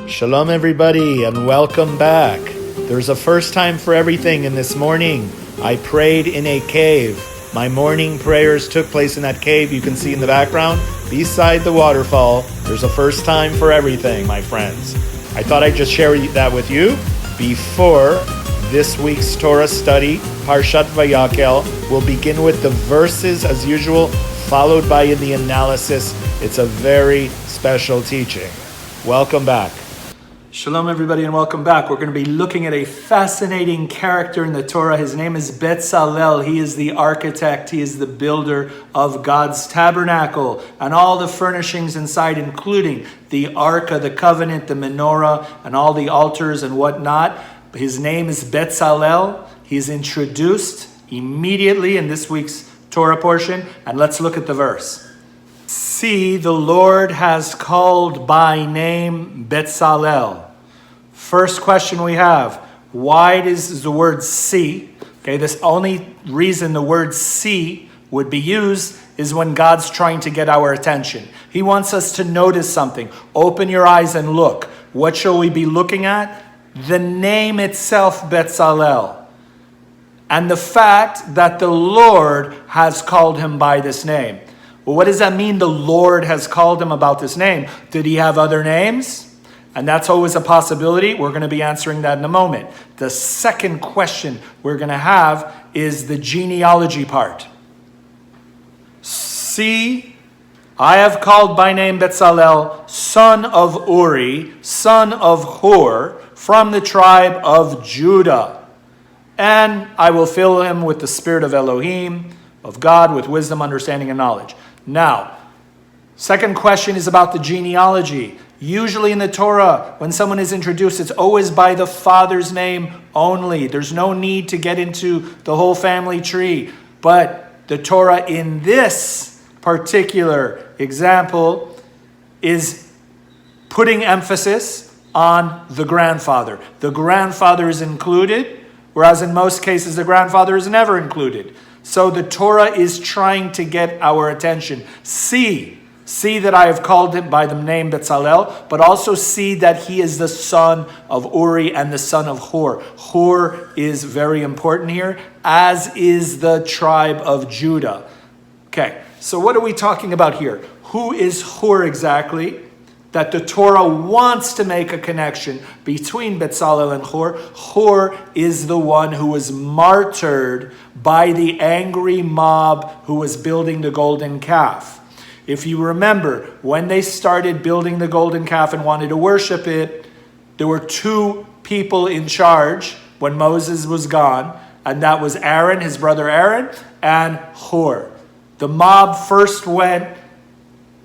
Shalom everybody and welcome back. There's a first time for everything, and this morning I prayed in a cave. My morning prayers took place in that cave you can see in the background beside the waterfall. There's a first time for everything, my friends. I thought I'd just share that with you before this week's Torah study, Parshat Vayakel. We'll begin with the verses as usual, followed by the analysis. It's a very special teaching. Welcome back. Shalom everybody and welcome back. We're going to be looking at a fascinating character in the Torah. His name is Betzalel. He is the architect. He is the builder of God's tabernacle and all the furnishings inside, including the Ark of the Covenant, the menorah, and all the altars and whatnot. His name is Betzalel. He's introduced immediately in this week's Torah portion. And let's look at the verse. See, the Lord has called by name Betzalel. First question we have, why does the word see? Okay, this only reason the word see would be used is when God's trying to get our attention. He wants us to notice something. Open your eyes and look. What shall we be looking at? The name itself, Betzalel. And the fact that the Lord has called him by this name. Well, what does that mean? The Lord has called him about this name. Did he have other names? And that's always a possibility. We're going to be answering that in a moment. The second question we're going to have is the genealogy part. See, I have called by name Betzalel, son of Uri, son of Hur, from the tribe of Judah. And I will fill him with the spirit of Elohim, of God, with wisdom, understanding, and knowledge. Now, second question is about the genealogy. Usually in the Torah, when someone is introduced, it's always by the father's name only. There's no need to get into the whole family tree. But the Torah in this particular example is putting emphasis on the grandfather. The grandfather is included, whereas in most cases the grandfather is never included. So the Torah is trying to get our attention. See that I have called him by the name Betzalel, but also see that he is the son of Uri and the son of Hur. Hur is very important here, as is the tribe of Judah. Okay, so what are we talking about here? Who is Hur exactly? That the Torah wants to make a connection between Betzalel and Hur. Hur is the one who was martyred by the angry mob who was building the golden calf. If you remember, when they started building the golden calf and wanted to worship it, there were two people in charge when Moses was gone, and that was Aaron, his brother Aaron, and Hur. The mob first went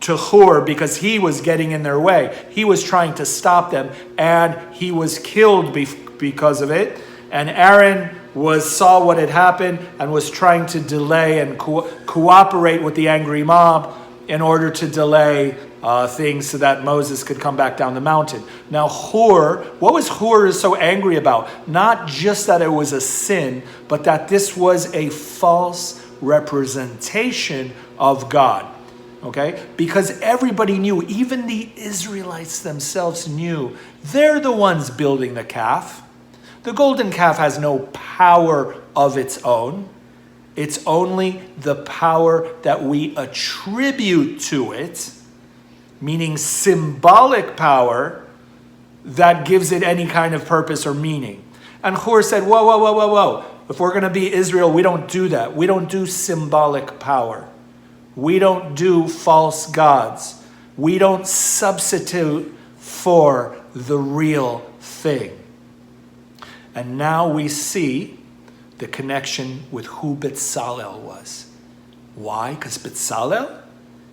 to Hur because he was getting in their way. He was trying to stop them, and he was killed because of it. And Aaron saw what had happened and was trying to delay and cooperate with the angry mob in order to delay things so that Moses could come back down the mountain. Now Hur, what was Hur so angry about? Not just that it was a sin, but that this was a false representation of God. Okay? Because everybody knew, even the Israelites themselves knew, they're the ones building the calf. The golden calf has no power of its own. It's only the power that we attribute to it, meaning symbolic power, that gives it any kind of purpose or meaning. And Hur said, whoa. If we're going to be Israel, we don't do that. We don't do symbolic power. We don't do false gods. We don't substitute for the real thing. And now we see the connection with who Betzalel was. Why? Because Betzalel,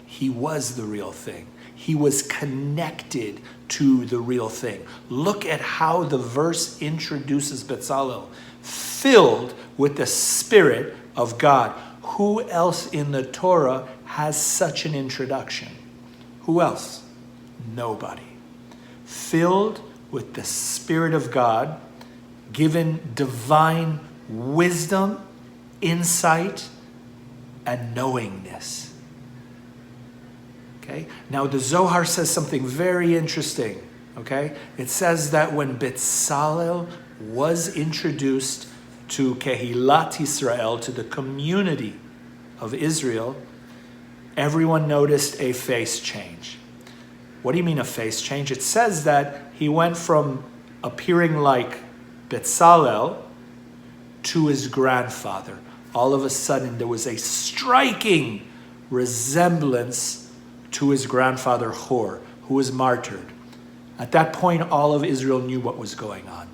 he was the real thing. He was connected to the real thing. Look at how the verse introduces Betzalel. Filled with the Spirit of God. Who else in the Torah has such an introduction? Who else? Nobody. Filled with the Spirit of God, given divine wisdom, insight, and knowingness. Okay? Now the Zohar says something very interesting. Okay? It says that when Betzalel was introduced to Kehilat Israel, to the community of Israel, everyone noticed a face change. What do you mean a face change? It says that he went from appearing like Betzalel to his grandfather. All of a sudden, there was a striking resemblance to his grandfather Hor, who was martyred. At that point, all of Israel knew what was going on.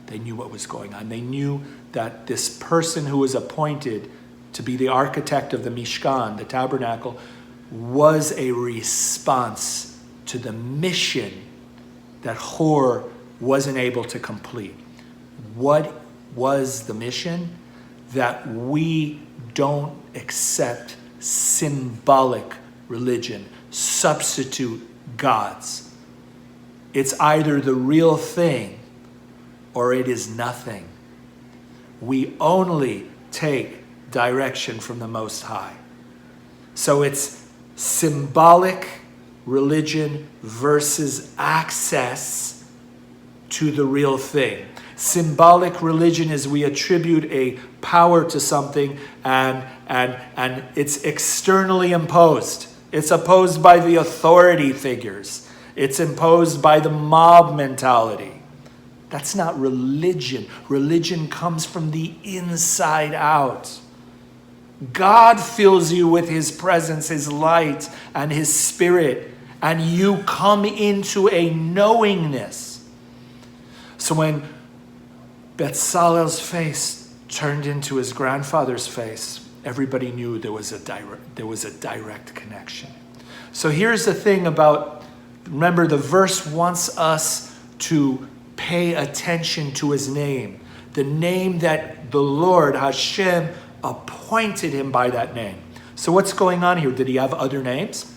They knew what was going on. They knew that this person who was appointed to be the architect of the Mishkan, the Tabernacle, was a response to the mission that Hor wasn't able to complete. What was the mission? That we don't accept symbolic religion, substitute gods. It's either the real thing or it is nothing. We only take direction from the Most High. So it's symbolic religion versus access to the real thing. Symbolic religion is we attribute a power to something and it's externally imposed. It's imposed by the authority figures. It's imposed by the mob mentality. That's not religion. Religion comes from the inside out. God fills you with his presence, his light, and his spirit, and you come into a knowingness. So when Betzalel's face turned into his grandfather's face, everybody knew there was a direct connection. So here's the thing about, remember the verse wants us to pay attention to his name. The name that the Lord, Hashem, appointed him by that name. So what's going on here? Did he have other names?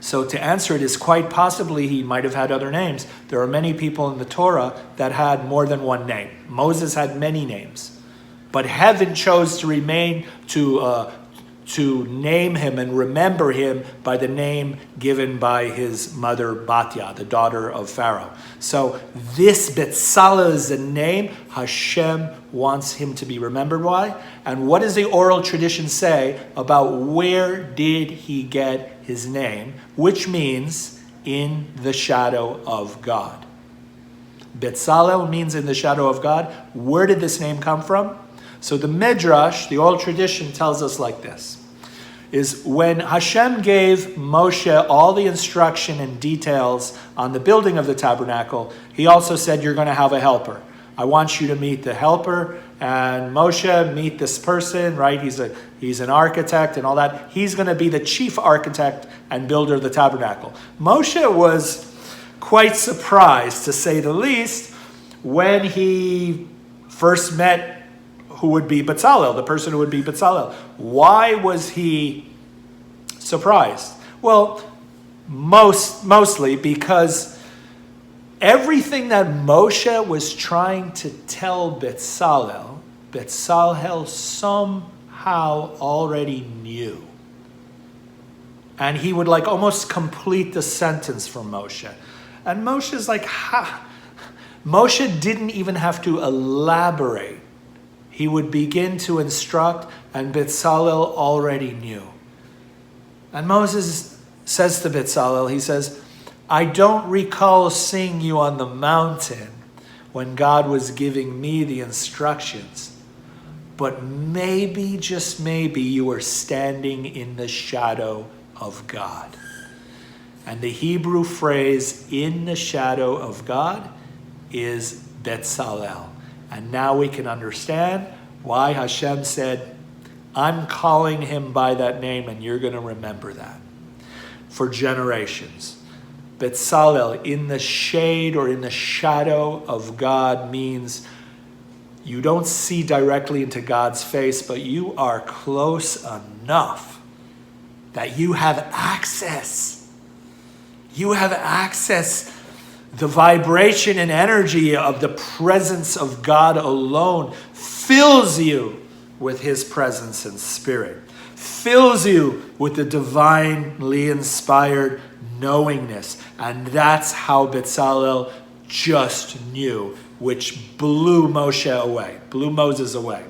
So to answer it is quite possibly he might have had other names. There are many people in the Torah that had more than one name. Moses had many names. But heaven chose to remain to name him and remember him by the name given by his mother Batya, the daughter of Pharaoh. So this Betzalel is a name Hashem wants him to be remembered by. And what does the oral tradition say about where did he get his name? Which means in the shadow of God. Betzalel means in the shadow of God. Where did this name come from? So the Midrash, the oral tradition, tells us like this. Is when Hashem gave Moshe all the instruction and details on the building of the tabernacle, he also said, you're going to have a helper. I want you to meet the helper, and Moshe, meet this person, right? He's an architect and all that. He's going to be the chief architect and builder of the tabernacle. Moshe was quite surprised, to say the least, when he first met who would be Betzalel, the person who would be Betzalel. Why was he surprised? Well, mostly because everything that Moshe was trying to tell Betzalel somehow already knew. And he would like almost complete the sentence for Moshe. And Moshe's like, Moshe didn't even have to elaborate. He would begin to instruct, and Betzalel already knew. And Moses says to Betzalel, he says, I don't recall seeing you on the mountain when God was giving me the instructions, but maybe, just maybe, you were standing in the shadow of God. And the Hebrew phrase, in the shadow of God, is Betzalel. And now we can understand why Hashem said, I'm calling him by that name, and you're going to remember that for generations. Betzalel, in the shade or in the shadow of God, means you don't see directly into God's face, but you are close enough that you have access. You have access. The vibration and energy of the presence of God alone fills you with his presence and spirit, fills you with the divinely inspired knowingness. And that's how Betzalel just knew, which blew Moses away.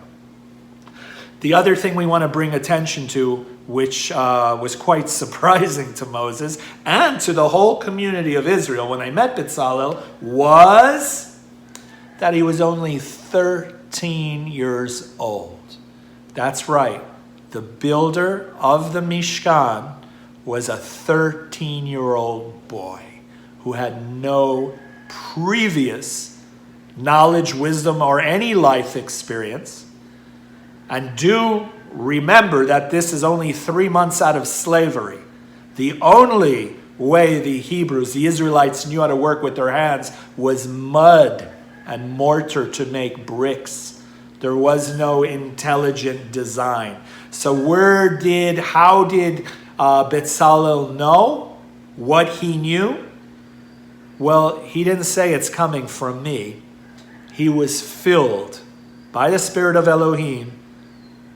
The other thing we want to bring attention to, which was quite surprising to Moses and to the whole community of Israel when I met Betzalel, was that he was only 13 years old. That's right. The builder of the Mishkan was a 13-year-old boy who had no previous knowledge, wisdom, or any life experience. And do remember that this is only 3 months out of slavery. The only way the Hebrews, the Israelites, knew how to work with their hands was mud and mortar to make bricks. There was no intelligent design. So how did Betzalel know what he knew? Well, he didn't say it's coming from me. He was filled by the Spirit of Elohim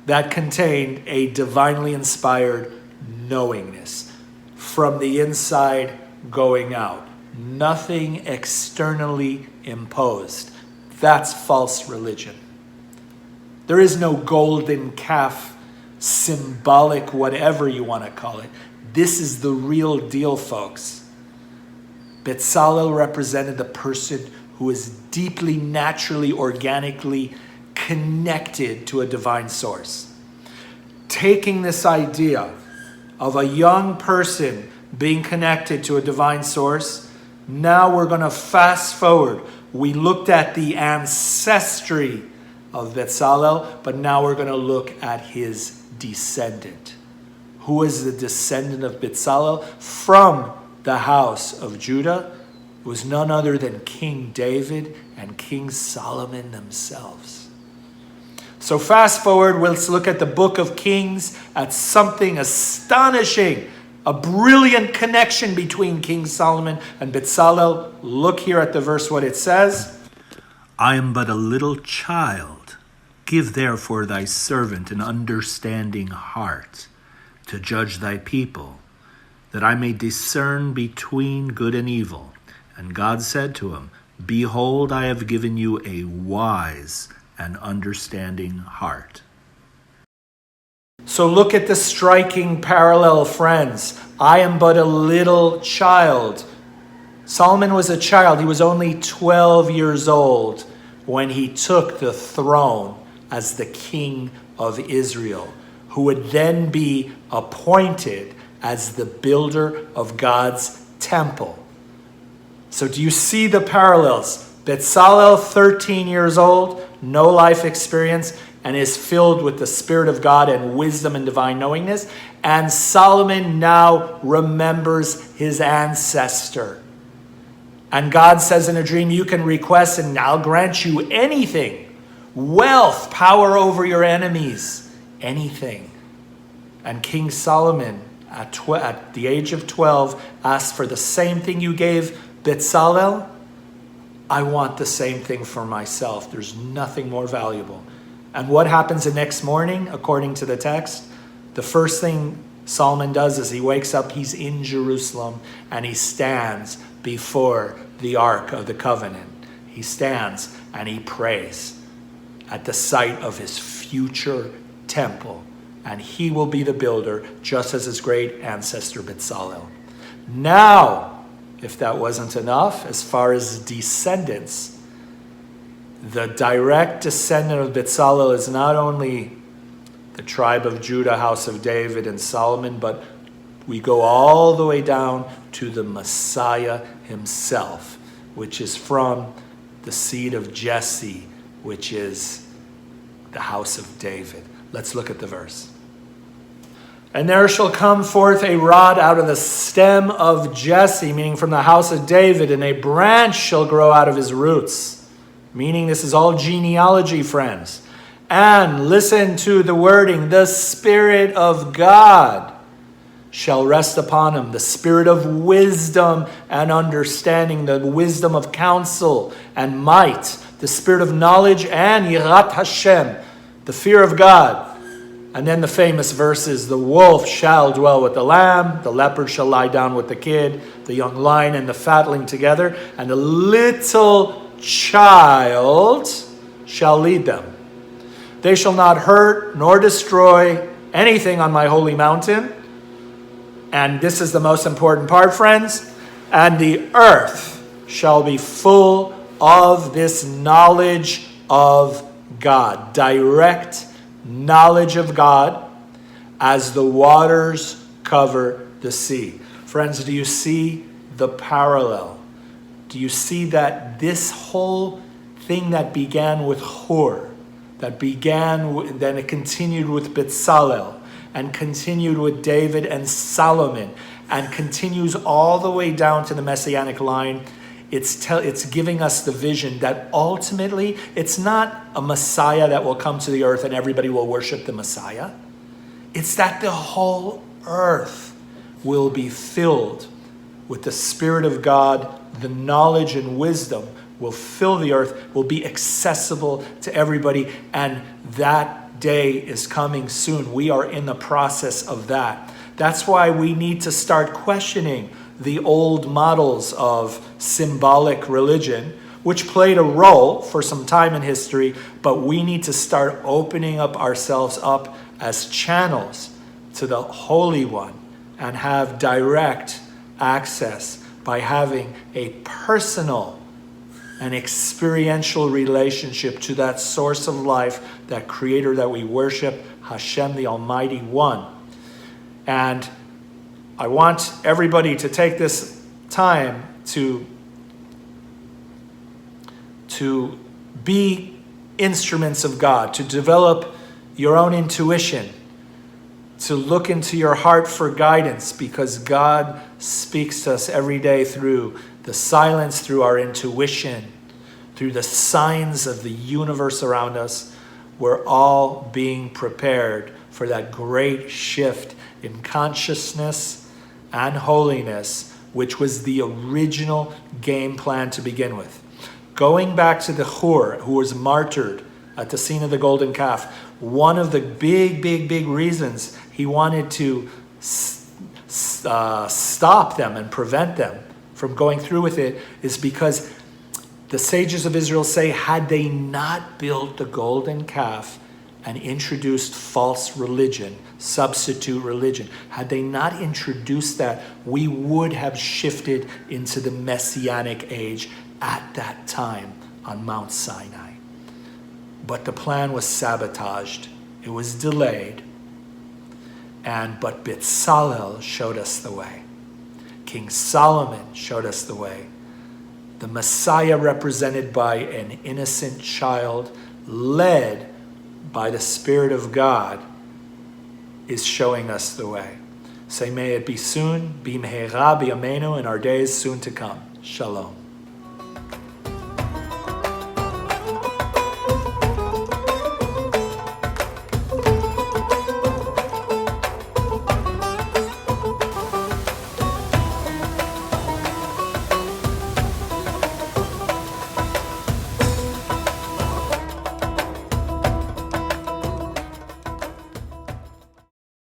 that contained a divinely inspired knowingness from the inside going out. Nothing externally imposed. That's false religion. There is no golden calf, symbolic, whatever you want to call it. This is the real deal, folks. Betzalel represented the person who is deeply, naturally, organically connected to a divine source. Taking this idea of a young person being connected to a divine source, now we're going to fast forward. We looked at the ancestry of Betzalel, but now we're going to look at his descendant. Who is the descendant of Betzalel? From the house of Judah, it was none other than King David and King Solomon themselves. So fast forward, let's look at the book of Kings, at something astonishing, a brilliant connection between King Solomon and Betzalel. Look here at the verse, what it says. I am but a little child. Give therefore thy servant an understanding heart to judge thy people, that I may discern between good and evil. And God said to him, Behold, I have given you a wise and understanding heart. So look at the striking parallel, friends. I am but a little child. Solomon was a child. He was only 12 years old when he took the throne as the king of Israel, who would then be appointed as the builder of God's temple. So do you see the parallels? Betzalel, 13 years old, no life experience, and is filled with the Spirit of God and wisdom and divine knowingness. And Solomon now remembers his ancestor. And God says in a dream, you can request and I'll grant you anything. Wealth, power over your enemies, anything. And King Solomon, at the age of 12, asked for the same thing you gave Betzalel. I want the same thing for myself. There's nothing more valuable. And what happens the next morning, according to the text? The first thing Solomon does is he wakes up, he's in Jerusalem, and he stands before the Ark of the Covenant. He stands and he prays at the site of his future temple. And he will be the builder, just as his great ancestor Betzalel. Now, if that wasn't enough, as far as descendants, the direct descendant of Betzalel is not only the tribe of Judah, house of David and Solomon, but we go all the way down to the Messiah himself, which is from the seed of Jesse, which is the house of David. Let's look at the verse. And there shall come forth a rod out of the stem of Jesse, meaning from the house of David, and a branch shall grow out of his roots. Meaning this is all genealogy, friends. And listen to the wording, the Spirit of God shall rest upon him, the spirit of wisdom and understanding, the wisdom of counsel and might, the spirit of knowledge and Yirat Hashem, the fear of God. And then the famous verses, the wolf shall dwell with the lamb, the leopard shall lie down with the kid, the young lion and the fatling together, and the little child shall lead them. They shall not hurt nor destroy anything on my holy mountain. And this is the most important part, friends. And the earth shall be full of this knowledge of God. Direct knowledge of God as the waters cover the sea. Friends, do you see the parallel? Do you see that this whole thing that began with Hur, then it continued with Betzalel, and continued with David and Solomon, and continues all the way down to the Messianic line, it's giving us the vision that ultimately it's not a Messiah that will come to the earth and everybody will worship the Messiah. It's that the whole earth will be filled with the Spirit of God. The knowledge and wisdom will fill the earth, will be accessible to everybody, and that day is coming soon. We are in the process of that. That's why we need to start questioning the old models of symbolic religion, which played a role for some time in history, but we need to start opening up ourselves up as channels to the Holy One and have direct access by having a personal and experiential relationship to that source of life, that creator that we worship, Hashem, the Almighty One. And I want everybody to take this time to be instruments of God, to develop your own intuition, to look into your heart for guidance, because God speaks to us every day through the silence, through our intuition, through the signs of the universe around us. We're all being prepared for that great shift in consciousness and holiness, which was the original game plan to begin with. Going back to the Hur, who was martyred at the scene of the golden calf, one of the big reasons he wanted to stop them and prevent them from going through with it is because the sages of Israel say, had they not built the golden calf and introduced false religion, substitute religion, had they not introduced that, we would have shifted into the Messianic age at that time on Mount Sinai. But the plan was sabotaged. It was delayed. But Betzalel showed us the way. King Solomon showed us the way. The Messiah, represented by an innocent child, led by the Spirit of God, is showing us the way. Say, may it be soon, bimheira b'yameinu, in our days soon to come. Shalom.